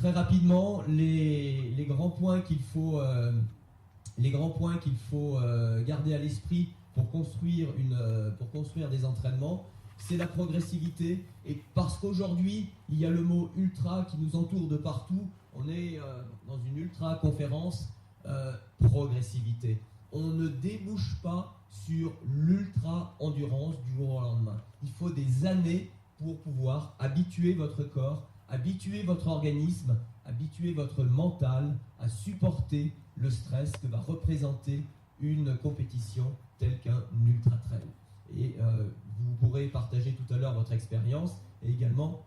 très rapidement, les grands points qu'il faut, garder à l'esprit pour construire des entraînements, c'est la progressivité. Et parce qu'aujourd'hui, il y a le mot ultra qui nous entoure de partout, on est dans une ultra conférence, progressivité. On ne débouche pas sur l'ultra endurance du jour au lendemain. Il faut des années pour pouvoir habituer votre corps, habituer votre organisme, habituer votre mental à supporter le stress que va représenter une compétition telle qu'un ultra trail. Et vous pourrez partager tout à l'heure votre expérience et également,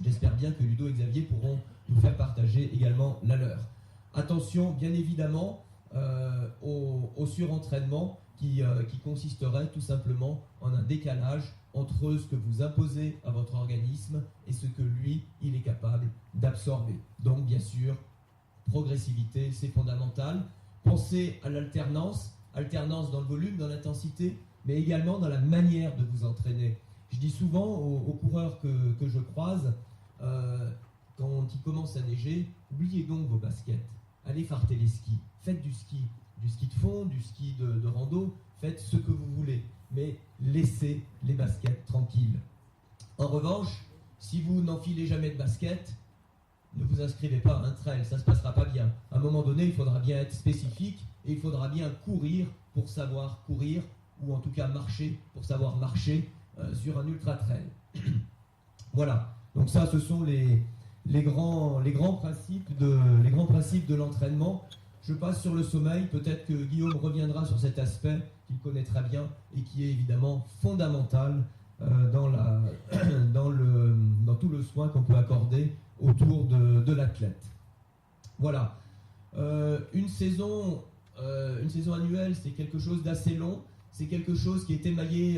j'espère bien que Ludo et Xavier pourront nous faire partager également la leur. Attention, bien évidemment, au surentraînement qui consisterait tout simplement en un décalage entre ce que vous imposez à votre organisme et ce que lui, il est capable d'absorber. Donc, bien sûr, progressivité, c'est fondamental. Pensez à l'alternance, alternance dans le volume, dans l'intensité, mais également dans la manière de vous entraîner. Je dis souvent aux coureurs que je croise, quand il commence à neiger, oubliez donc vos baskets. Allez farter les skis, faites du ski de fond, du ski de rando, faites ce que vous voulez, mais laissez les baskets tranquilles. En revanche, si vous n'enfilez jamais de baskets, ne vous inscrivez pas à un trail, ça ne se passera pas bien. À un moment donné, il faudra bien être spécifique et il faudra bien courir pour savoir courir, ou en tout cas marcher pour savoir marcher sur un ultra trail. Voilà, donc ça ce sont les grands principes de l'entraînement. Je passe sur le sommeil, peut-être que Guillaume reviendra sur cet aspect qu'il connaît très bien et qui est évidemment fondamental dans tout le soin qu'on peut accorder autour de l'athlète. Voilà, une saison annuelle, c'est quelque chose d'assez long, c'est quelque chose qui est émaillé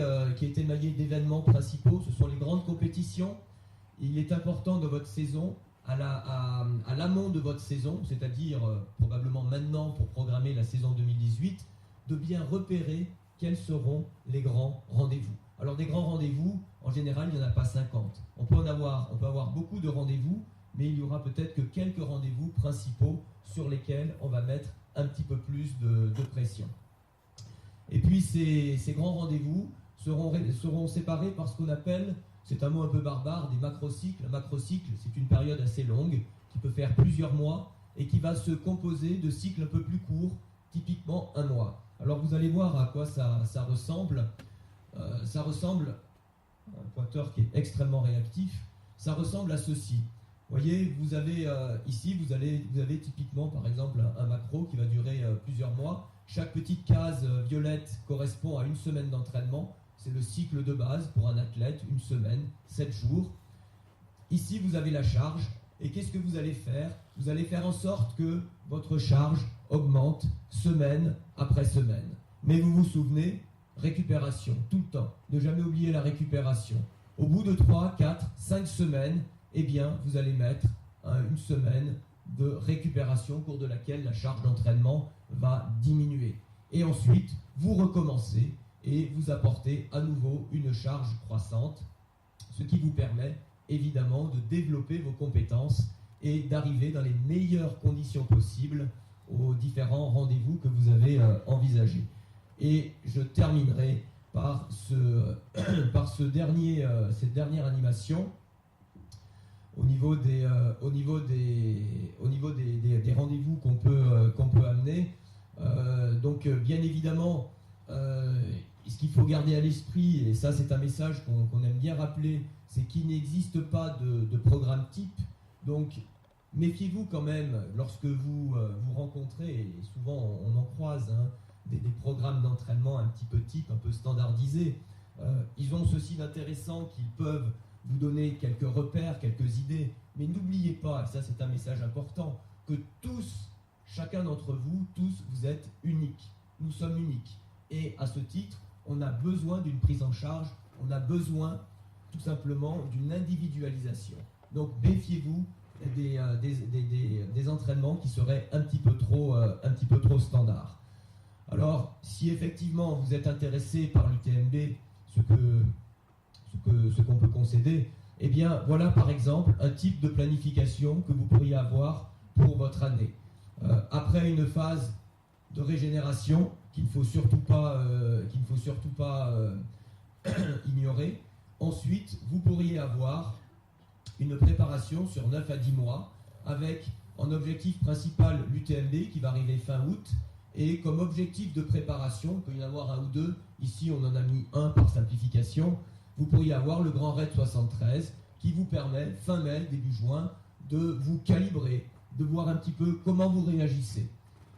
d'événements principaux, ce sont les grandes compétitions. Il est important dans votre saison, à l'amont de votre saison, c'est-à-dire probablement maintenant pour programmer la saison 2018, de bien repérer quels seront les grands rendez-vous. Alors des grands rendez-vous, en général, il n'y en a pas 50. On peut avoir beaucoup de rendez-vous, mais il y aura peut-être que quelques rendez-vous principaux sur lesquels on va mettre un petit peu plus de pression. Et puis ces grands rendez-vous seront séparés par ce qu'on appelle, c'est un mot un peu barbare, des macrocycles. Un macrocycle, c'est une période assez longue qui peut faire plusieurs mois et qui va se composer de cycles un peu plus courts, typiquement un mois. Alors vous allez voir à quoi ça ressemble. Ça ressemble, un pointeur qui est extrêmement réactif, ça ressemble à ceci. Vous voyez, vous avez ici, vous avez typiquement par exemple un macro qui va durer plusieurs mois. Chaque petite case violette correspond à une semaine d'entraînement. C'est le cycle de base pour un athlète, une semaine, 7 jours. Ici, vous avez la charge. Et qu'est-ce que vous allez faire ? Vous allez faire en sorte que votre charge augmente semaine après semaine. Mais vous vous souvenez, récupération, tout le temps. Ne jamais oublier la récupération. Au bout de 3, 4, 5 semaines, eh bien, vous allez mettre une semaine de récupération au cours de laquelle la charge d'entraînement va diminuer. Et ensuite, vous recommencez et vous apportez à nouveau une charge croissante, ce qui vous permet évidemment de développer vos compétences et d'arriver dans les meilleures conditions possibles aux différents rendez-vous que vous avez envisagés. Et je terminerai par cette dernière animation au niveau des rendez-vous qu'on peut amener. Donc bien évidemment, ce qu'il faut garder à l'esprit, et ça c'est un message qu'on aime bien rappeler, c'est qu'il n'existe pas de programme type. Donc méfiez-vous quand même lorsque vous rencontrez, et souvent on en croise, des programmes d'entraînement un petit peu type, un peu standardisés. Ils ont ceci d'intéressant qu'ils peuvent vous donner quelques repères, quelques idées, mais n'oubliez pas, et ça c'est un message important, que chacun d'entre vous, vous êtes uniques. Nous sommes uniques. Et à ce titre, on a besoin d'une prise en charge, on a besoin tout simplement d'une individualisation. Donc méfiez-vous des entraînements qui seraient un petit peu trop standards. Alors, si effectivement vous êtes intéressé par l'UTMB, ce qu'on peut concéder, Eh bien, voilà par exemple un type de planification que vous pourriez avoir pour votre année. Après une phase de régénération qu'il ne faut surtout pas ignorer, ensuite vous pourriez avoir une préparation sur 9 à 10 mois avec en objectif principal l'UTMB qui va arriver fin août, et comme objectif de préparation, il peut y en avoir un ou deux, ici on en a mis un par simplification, vous pourriez avoir le Grand Raid 73 qui vous permet, fin mai, début juin, de vous calibrer, de voir un petit peu comment vous réagissez.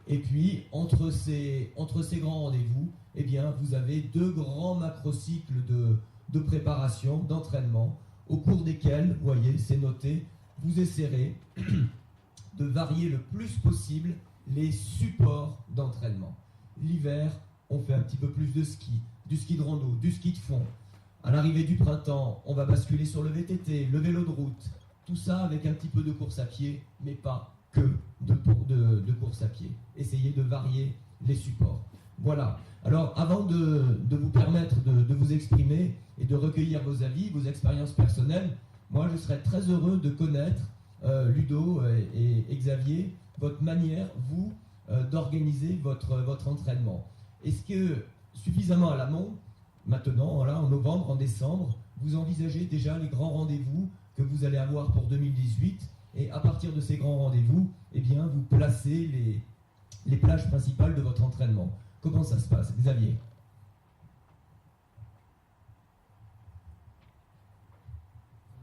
Et puis, entre ces grands rendez-vous, eh bien, vous avez 2 grands macrocycles de préparation, d'entraînement, au cours desquels, vous voyez, c'est noté, vous essaierez de varier le plus possible les supports d'entraînement. L'hiver, on fait un petit peu plus de ski, du ski de rando, du ski de fond. À l'arrivée du printemps, on va basculer sur le VTT, le vélo de route. Tout ça avec un petit peu de course à pied, mais pas que de course à pied. Essayez de varier les supports. Voilà. Alors, avant de vous permettre de vous exprimer et de recueillir vos avis, vos expériences personnelles, moi, je serais très heureux de connaître, Ludo et Xavier, votre manière, vous, d'organiser votre entraînement. Est-ce que, suffisamment à l'amont, maintenant, voilà, en novembre, en décembre, vous envisagez déjà les grands rendez-vous que vous allez avoir pour 2018, et à partir de ces grands rendez-vous, eh bien, vous placez les plages principales de votre entraînement. Comment ça se passe, Xavier?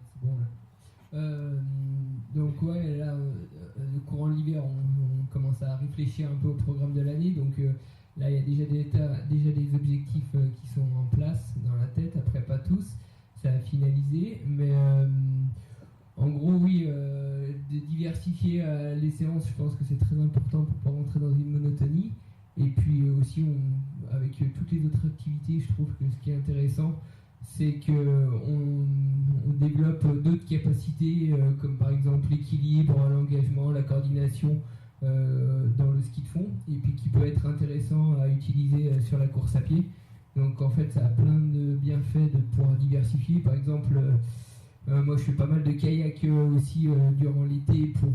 C'est bon, là. Donc ouais, là, courant l'hiver, on commence à réfléchir un peu au programme de l'année. Donc là, il y a déjà des objectifs qui sont en place dans la tête. Après, pas tous, ça a finalisé. Mais en gros, oui, de diversifier les séances, je pense que c'est très important pour pas rentrer dans une monotonie. Et puis aussi, avec toutes les autres activités, je trouve que ce qui est intéressant, c'est qu'on développe d'autres capacités, comme par exemple l'équilibre, l'engagement, la coordination dans le ski de fond, et puis qui peut être intéressant à utiliser sur la course à pied. Donc en fait, ça a plein de bienfaits de pouvoir diversifier. Par exemple, moi je fais pas mal de kayak aussi durant l'été pour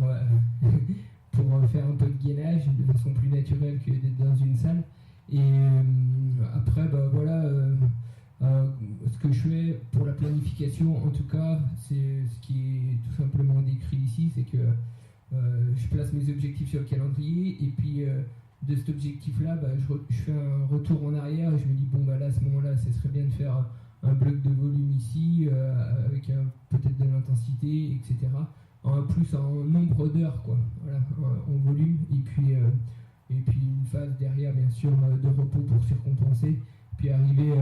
faire un peu de gainage de façon plus naturelle que d'être dans une salle. Et après, bah voilà, ce que je fais pour la planification, en tout cas, c'est ce qui est tout simplement décrit ici, c'est que je place mes objectifs sur le calendrier, et puis de cet objectif-là, bah, je fais un retour en arrière et je me dis, bon, bah là, à ce moment-là, ce serait bien de faire un bloc de volume ici, avec peut-être de l'intensité, etc. Plus en nombre d'heures, quoi, voilà, en volume, et puis une phase derrière, bien sûr, de repos pour surcompenser, puis arriver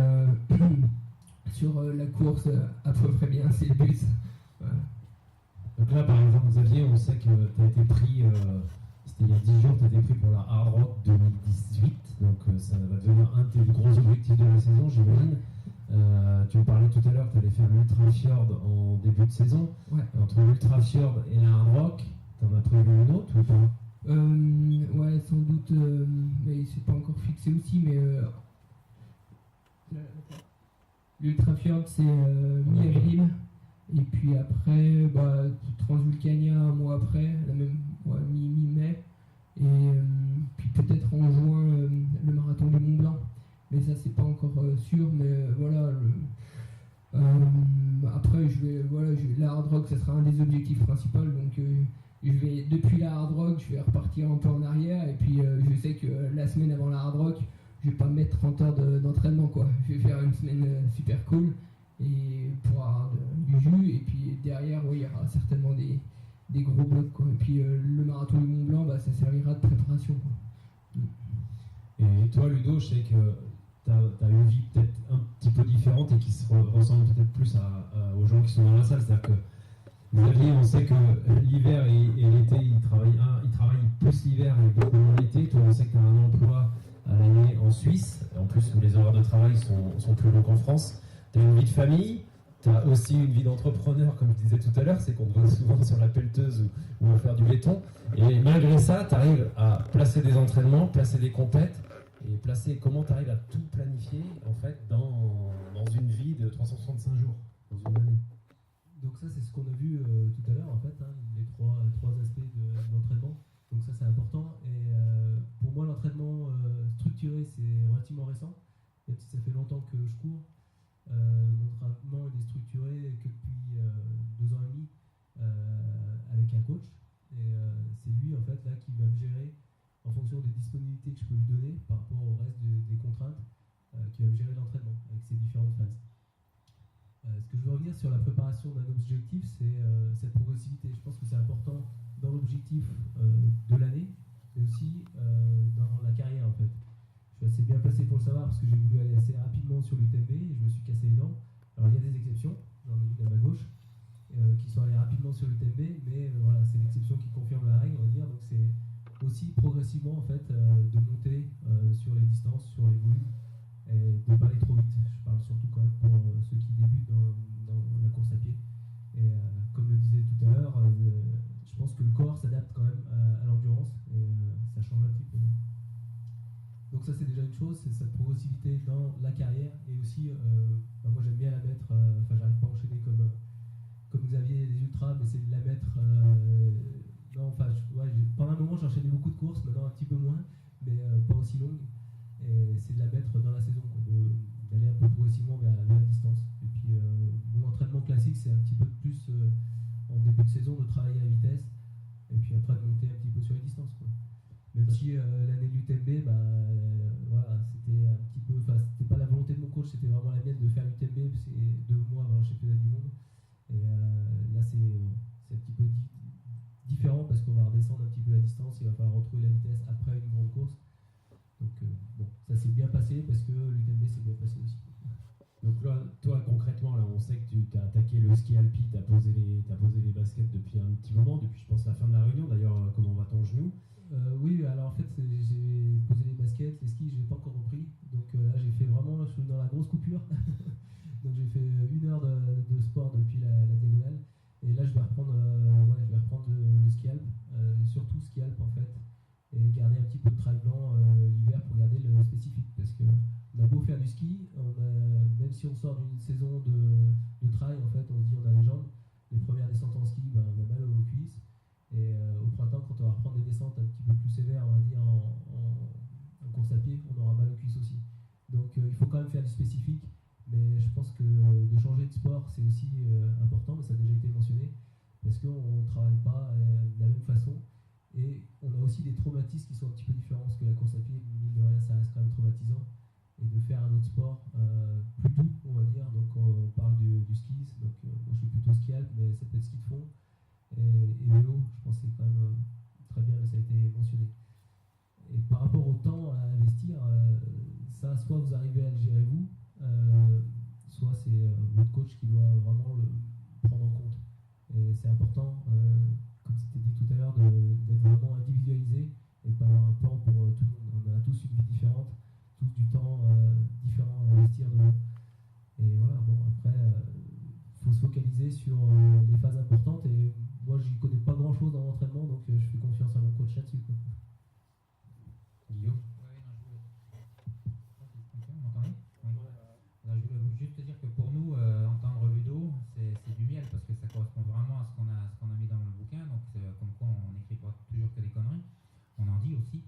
sur la course à peu près bien, c'est le but. Voilà. Donc là, par exemple, Xavier, on sait que tu as été pris, c'était il y a 10 jours, tu as été pris pour la Hard Rock 2018, donc ça va devenir un de tes gros objectifs de la saison, j'imagine. Tu me parlais tout à l'heure que tu allais faire l'Ultra Fjord en début de saison. Ouais. Entre l'Ultra Fjord et la Hard Rock, tu en as prévu une autre ou pas? Ouais, sans doute, mais c'est pas encore fixé aussi, mais l'Ultra Fjord c'est mi-avril, et puis après, bah, Transvulcania un mois après, la même, ouais, mi-mai, et puis peut-être en juin le marathon du Mont Blanc. Mais ça c'est pas encore sûr, mais voilà. Après la Hard Rock, ça sera un des objectifs principaux, donc depuis la Hard Rock, je vais repartir un peu en arrière, et puis je sais que la semaine avant la Hard Rock, je vais pas me mettre 30 heures d'entraînement, quoi. Je vais faire une semaine super cool et pour avoir du jus, et puis derrière, ouais, il y aura certainement des gros blocs, quoi. Et puis le marathon du Mont Blanc, bah, ça servira de préparation, quoi. Et toi, Ludo, je sais que tu as une vie peut-être un petit peu différente et qui se ressemble peut-être plus aux gens qui sont dans la salle. C'est-à-dire que Xavier, on sait que l'hiver et l'été, il travaille plus l'hiver et beaucoup moins l'été. Toi, on sait que tu as un emploi à l'année en Suisse, en plus où les horaires de travail sont plus longs qu'en France. Tu as une vie de famille, tu as aussi une vie d'entrepreneur, comme je disais tout à l'heure, c'est qu'on te voit souvent sur la pelleteuse ou à faire du béton. Et malgré ça, tu arrives à placer des entraînements, placer des compètes, et comment tu arrives à tout planifier en fait dans une vie de 365 jours, dans une année. Donc qu'on a vu tout à l'heure, en fait, hein, les trois aspects de l'entraînement. Donc ça, c'est important. Et pour moi, l'entraînement structuré, c'est relativement récent, même si ça fait longtemps que je cours. Mon entraînement il est structuré que depuis 2 ans et demi avec un coach. Et c'est lui, en fait, là, qui va me gérer en fonction des disponibilités que je peux lui donner par rapport au reste des contraintes, qui va me gérer l'entraînement avec ses différentes phases. Ce que je veux revenir sur la préparation d'un objectif, c'est cette progressivité. Je pense que c'est important dans l'objectif de l'année, mais aussi dans la carrière en fait. Je suis assez bien placé pour le savoir parce que j'ai voulu aller assez rapidement sur l'UTMB et je me suis cassé les dents. Alors il y a des exceptions, j'en ai une à ma gauche, qui sont allés rapidement sur l'UTMB, mais voilà, c'est l'exception qui confirme la règle, on va dire. Donc c'est aussi progressivement en fait de monter sur les distances, sur les volumes, et de ne pas aller trop vite. Je parle surtout quand même pour ceux qui débutent dans la course à pied. Et comme le disait tout à l'heure, je pense que le corps s'adapte quand même à l'endurance et ça change un petit peu. Donc ça c'est déjà une chose, c'est cette progressivité dans la carrière et aussi, moi j'aime bien la mettre, j'arrive pas à enchaîner comme Xavier les ultras, mais c'est de la mettre, pendant un moment j'enchaînais beaucoup de courses, maintenant un petit peu moins, mais pas aussi longue. Et c'est de la mettre dans la saison, d'aller un peu progressivement vers la distance. Et puis mon entraînement classique, c'est un petit peu plus en début de saison de travailler la vitesse, et puis après de monter un petit peu sur les distances, quoi. Même si l'année de l'UTMB, voilà, c'était un petit peu, c'était pas la volonté de mon coach, c'était vraiment la mienne de faire l'UTMB, c'est 2 mois avant le championnat du monde. Et là, c'est un petit peu différent parce qu'on va redescendre un petit peu la distance, il va falloir retrouver la vitesse après une grande course. Donc bon, ça s'est bien passé parce que l'UTMB s'est bien passé aussi. Donc là, toi concrètement, là, on sait que tu as attaqué le ski alpi, tu as posé les baskets depuis un petit moment, depuis je pense la fin de la réunion. D'ailleurs, comment va ton genou? Oui, alors en fait, j'ai posé les baskets, les skis, je n'ai pas encore repris. Donc là, j'ai fait vraiment, je suis dans la grosse coupure. Donc j'ai fait 1 heure de sport depuis la diagonale. Et là, je vais reprendre le ski alp, surtout ski alp en fait. Et garder un petit peu de trail blanc l'hiver pour garder le spécifique. Parce qu'on a beau faire du ski, même si on sort d'une saison de trail, en fait, on se dit on a les jambes. Les premières descentes en ski, on a mal aux cuisses. Et au printemps, quand on va reprendre des descentes un petit peu plus sévères, on va dire en course à pied, on aura mal aux cuisses aussi. Donc il faut quand même faire du spécifique. Mais je pense que de changer de sport, c'est aussi important, mais ça a déjà été mentionné, parce qu'on ne travaille pas de la même façon. Et on a aussi des traumatismes qui sont un petit peu différents, parce que la course à pied, mine de rien, ça reste quand même traumatisant. Et de faire un autre sport plus doux, on va dire, donc on parle du ski, donc moi je suis plutôt ski alp, mais ça peut être ski de fond. Et vélo, je pense que c'est quand même très bien, ça a été mentionné. Et par rapport au temps à investir, ça, soit vous arrivez à le gérer vous, soit c'est votre coach qui doit vraiment le prendre en compte. Et c'est important, comme c'était dit tout à l'heure, d'être vraiment individualisé et de ne pas avoir un plan pour tout le monde. On a tous une vie différente, tous du temps différent à investir dedans. Et voilà, bon, après, faut se focaliser sur les phases importantes. Et moi, j'y connais pas grand-chose dans l'entraînement, donc je fais confiance à mon coach là-dessus, quoi. Guillaume? Je voulais juste te dire que pour nous, entendre Ludo, c'est du miel parce que ça correspond vraiment à ce qu'on a mis dans le bouquin. Donc, comme quoi on n'écrit pas toujours que des conneries, on en dit aussi.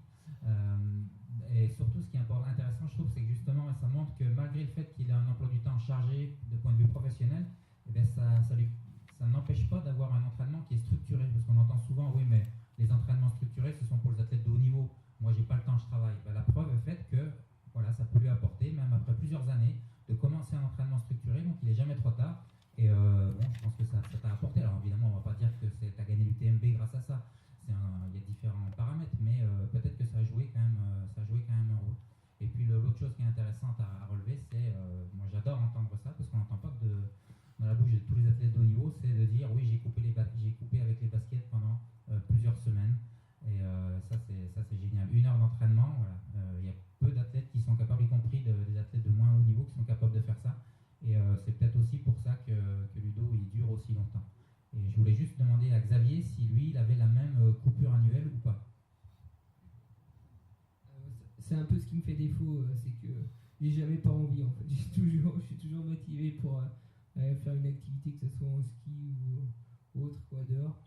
Et surtout, ce qui est intéressant, je trouve, c'est que justement, ça montre que malgré le fait qu'il a un emploi du temps chargé de point de vue professionnel, eh bien, ça n'empêche pas d'avoir un entraînement qui est structuré. Parce qu'on entend souvent, oui, mais les entraînements structurés, ce sont pour les athlètes de haut niveau. Moi, j'ai pas le temps, je travaille. Ben, la preuve est faite que voilà, ça peut lui apporter, même après plusieurs années, de commencer un entraînement structuré, donc il n'est jamais trop tard. Et je pense que ça t'a apporté. Alors évidemment, on ne va pas dire que tu as gagné l'UTMB grâce à ça. Il y a différents paramètres, mais peut-être que ça a joué quand même un rôle. Et puis l'autre chose qui est intéressante à relever, c'est, moi j'adore entendre ça, parce qu'on n'entend pas dans la bouche de tous les athlètes de haut niveau, c'est de dire oui, j'ai coupé avec les baskets pendant plusieurs semaines. Et ça c'est génial. 1 heure d'entraînement, voilà. Il y a peu d'athlètes qui sont capables, y compris des athlètes de moins haut niveau, qui sont capables de faire ça. Et c'est peut-être aussi pour ça que Ludo il dure aussi longtemps. Et je voulais juste demander à Xavier si lui il avait la même coupure annuelle ou pas. C'est un peu ce qui me fait défaut, c'est que j'ai jamais pas envie en fait. Je suis toujours motivé pour faire une activité, que ce soit en ski ou autre quoi dehors.